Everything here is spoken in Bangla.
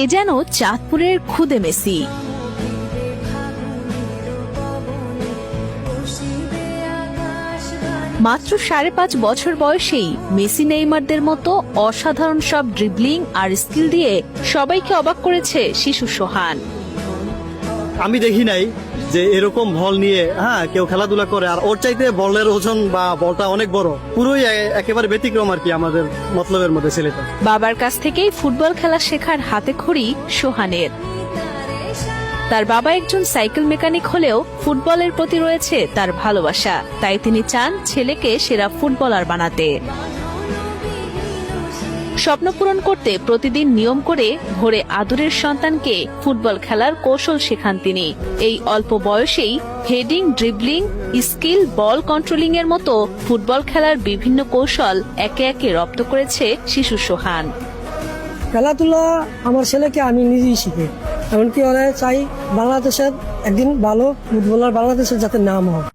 এ যেন চাঁদপুরের খুদে মেসি। মাত্র 5.5 বছর বয়সেই মেসি নেইমারদের মতো অসাধারণ সব ড্রিবলিং আর স্কিল দিয়ে সবাইকে অবাক করেছে শিশু সোহান। আমি দেখি নাই যে এরকম বল নিয়ে কেউ খেলাধুলা করে, আর ওর চাইতে বলের ওজন বা বলটা অনেক বড়, পুরোই একেবারে ব্যতিক্রম আর কি আমাদের মতলবের মধ্যে ছেলেটা। বাবার কাছ থেকেই ফুটবল খেলা শেখার হাতে খড়ি সোহানের। তার বাবা একজন সাইকেল মেকানিক হলেও ফুটবলের প্রতি রয়েছে তার ভালোবাসা, তাই তিনি চান ছেলেকে সেরা ফুটবলার বানাতে। স্বপ্ন পূরণ করতে প্রতিদিন নিয়ম করে ভোরে আদরের সন্তানকে ফুটবল খেলার কৌশল শেখান তিনি। এই অল্প বয়সেই হেডিং, ড্রিবলিং, স্কিল, বল কন্ট্রোলিং এর মতো ফুটবল খেলার বিভিন্ন কৌশল একে একে রপ্ত করেছে শিশু সোহান। খেলাধুলা আমার ছেলেকে আমি নিজেই শিখি, এমনকি ওরা চাই বাংলাদেশের একদিন ভালো ফুটবলার বাংলাদেশের যাতে নাম হয়।